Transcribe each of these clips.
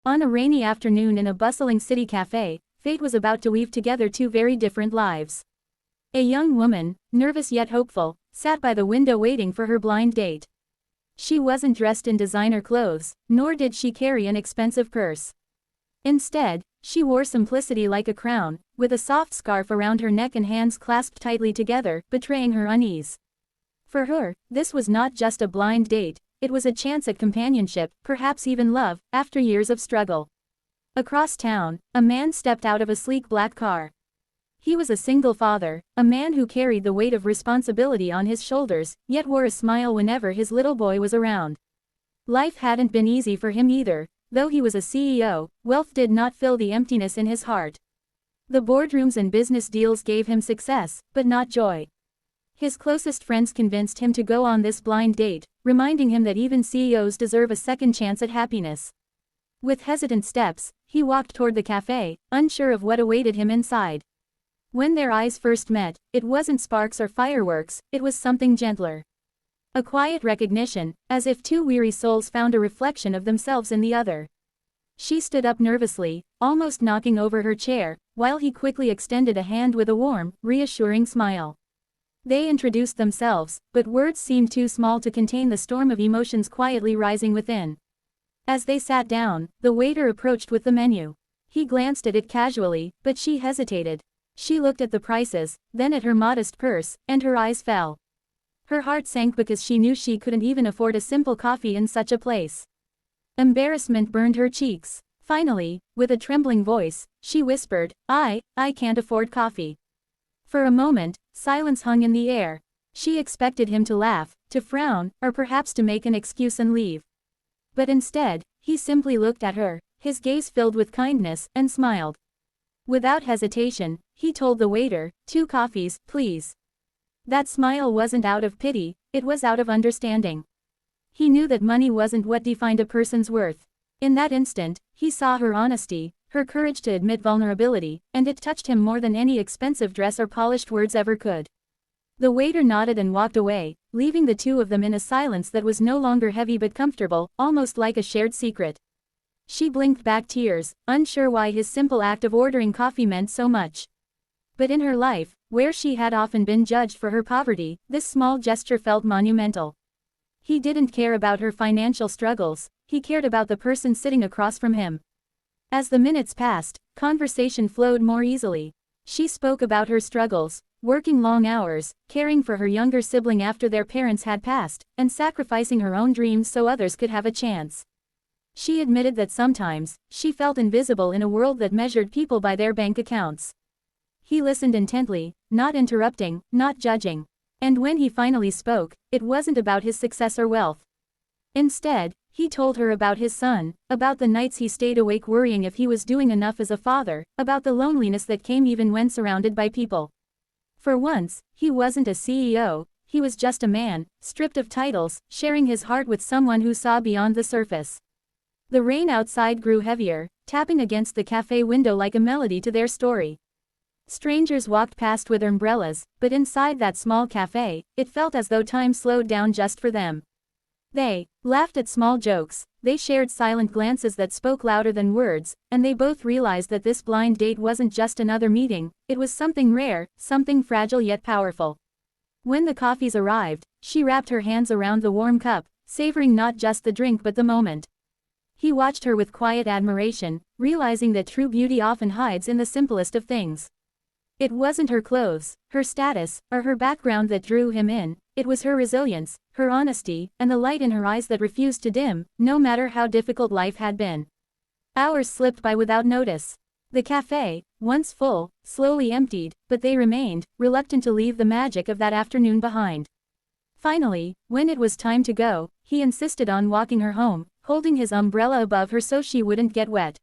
On a rainy afternoon in a bustling city cafe, fate was about to weave together two very different lives. A young woman, nervous yet hopeful, sat by the window waiting for her blind date. She wasn't dressed in designer clothes, nor did she carry an expensive purse. Instead, she wore simplicity like a crown, with a soft scarf around her neck and hands clasped tightly together, betraying her unease. For her, this was not just a blind date, it was a chance at companionship, perhaps even love, after years of struggle. Across town, a man stepped out of a sleek black car. He was a single father, a man who carried the weight of responsibility on his shoulders, yet wore a smile whenever his little boy was around. Life hadn't been easy for him either. Though he was a CEO, wealth did not fill the emptiness in his heart. The boardrooms and business deals gave him success, but not joy. His closest friends convinced him to go on this blind date, reminding him that even CEOs deserve a second chance at happiness. With hesitant steps, he walked toward the cafe, unsure of what awaited him inside. When their eyes first met, it wasn't sparks or fireworks, it was something gentler. A quiet recognition, as if two weary souls found a reflection of themselves in the other. She stood up nervously, almost knocking over her chair, while he quickly extended a hand with a warm, reassuring smile. They introduced themselves, but words seemed too small to contain the storm of emotions quietly rising within. As they sat down, the waiter approached with the menu. He glanced at it casually, but she hesitated. She looked at the prices, then at her modest purse, and her eyes fell. Her heart sank because she knew she couldn't even afford a simple coffee in such a place. Embarrassment burned her cheeks. Finally, with a trembling voice, she whispered, I can't afford coffee." For a moment, silence hung in the air. She expected him to laugh, to frown, or perhaps to make an excuse and leave. But instead, he simply looked at her, his gaze filled with kindness, and smiled. Without hesitation, he told the waiter, 2 coffees, please." That smile wasn't out of pity, it was out of understanding. He knew that money wasn't what defined a person's worth. In that instant, he saw her honesty, her courage to admit vulnerability, and it touched him more than any expensive dress or polished words ever could. The waiter nodded and walked away, leaving the two of them in a silence that was no longer heavy but comfortable, almost like a shared secret. She blinked back tears, unsure why his simple act of ordering coffee meant so much. But in her life, where she had often been judged for her poverty, this small gesture felt monumental. He didn't care about her financial struggles, he cared about the person sitting across from him. As the minutes passed, conversation flowed more easily. She spoke about her struggles, working long hours, caring for her younger sibling after their parents had passed, and sacrificing her own dreams so others could have a chance. She admitted that sometimes, she felt invisible in a world that measured people by their bank accounts. He listened intently, not interrupting, not judging. And when he finally spoke, it wasn't about his success or wealth. Instead, he told her about his son, about the nights he stayed awake worrying if he was doing enough as a father, about the loneliness that came even when surrounded by people. For once, he wasn't a CEO, he was just a man, stripped of titles, sharing his heart with someone who saw beyond the surface. The rain outside grew heavier, tapping against the cafe window like a melody to their story. Strangers walked past with umbrellas, but inside that small cafe, it felt as though time slowed down just for them. They laughed at small jokes, they shared silent glances that spoke louder than words, and they both realized that this blind date wasn't just another meeting, it was something rare, something fragile yet powerful. When the coffees arrived, she wrapped her hands around the warm cup, savoring not just the drink but the moment. He watched her with quiet admiration, realizing that true beauty often hides in the simplest of things. It wasn't her clothes, her status, or her background that drew him in, it was her resilience, her honesty, and the light in her eyes that refused to dim, no matter how difficult life had been. Hours slipped by without notice. The cafe, once full, slowly emptied, but they remained, reluctant to leave the magic of that afternoon behind. Finally, when it was time to go, he insisted on walking her home, holding his umbrella above her so she wouldn't get wet.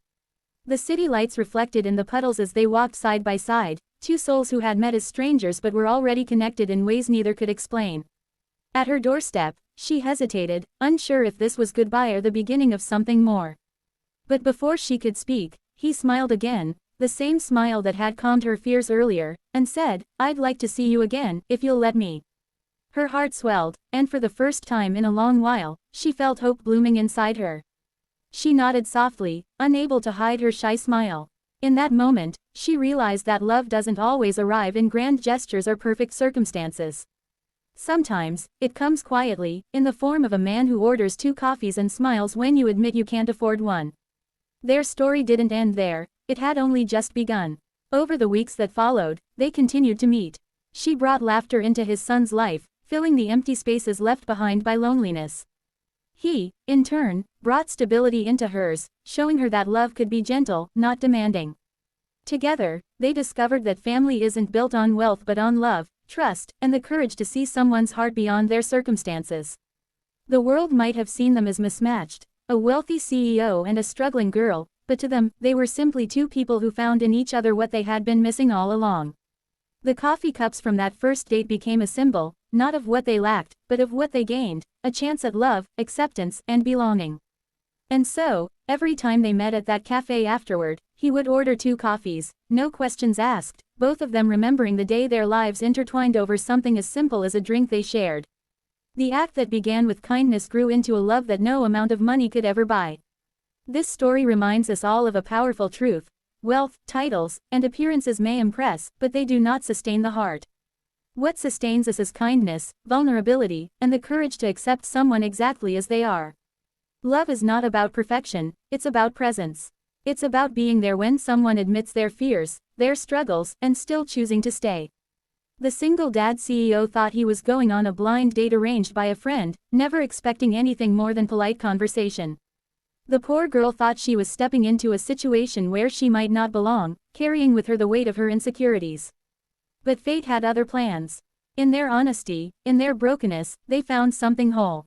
The city lights reflected in the puddles as they walked side by side, two souls who had met as strangers but were already connected in ways neither could explain. At her doorstep, she hesitated, unsure if this was goodbye or the beginning of something more. But before she could speak, he smiled again, the same smile that had calmed her fears earlier, and said, "I'd like to see you again, if you'll let me." Her heart swelled, and for the first time in a long while, she felt hope blooming inside her. She nodded softly, unable to hide her shy smile. In that moment, she realized that love doesn't always arrive in grand gestures or perfect circumstances. Sometimes, it comes quietly, in the form of a man who orders 2 coffees and smiles when you admit you can't afford one. Their story didn't end there, it had only just begun. Over the weeks that followed, they continued to meet. She brought laughter into his son's life, filling the empty spaces left behind by loneliness. He, in turn, brought stability into hers, showing her that love could be gentle, not demanding. Together, they discovered that family isn't built on wealth but on love, trust, and the courage to see someone's heart beyond their circumstances. The world might have seen them as mismatched, a wealthy CEO and a struggling girl, but to them, they were simply 2 people who found in each other what they had been missing all along. The coffee cups from that first date became a symbol, not of what they lacked, but of what they gained, a chance at love, acceptance, and belonging. And so, every time they met at that cafe afterward, he would order 2 coffees, no questions asked, both of them remembering the day their lives intertwined over something as simple as a drink they shared. The act that began with kindness grew into a love that no amount of money could ever buy. This story reminds us all of a powerful truth: wealth, titles, and appearances may impress, but they do not sustain the heart. What sustains us is kindness, vulnerability, and the courage to accept someone exactly as they are. Love is not about perfection, it's about presence. It's about being there when someone admits their fears, their struggles, and still choosing to stay. The single dad CEO thought he was going on a blind date arranged by a friend, never expecting anything more than polite conversation. The poor girl thought she was stepping into a situation where she might not belong, carrying with her the weight of her insecurities. But fate had other plans. In their honesty, in their brokenness, they found something whole.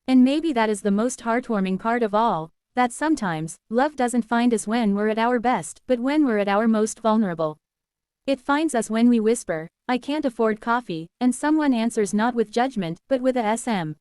And maybe that is the most heartwarming part of all, that sometimes, love doesn't find us when we're at our best, but when we're at our most vulnerable. It finds us when we whisper, "I can't afford coffee," and someone answers not with judgment, but with a SM.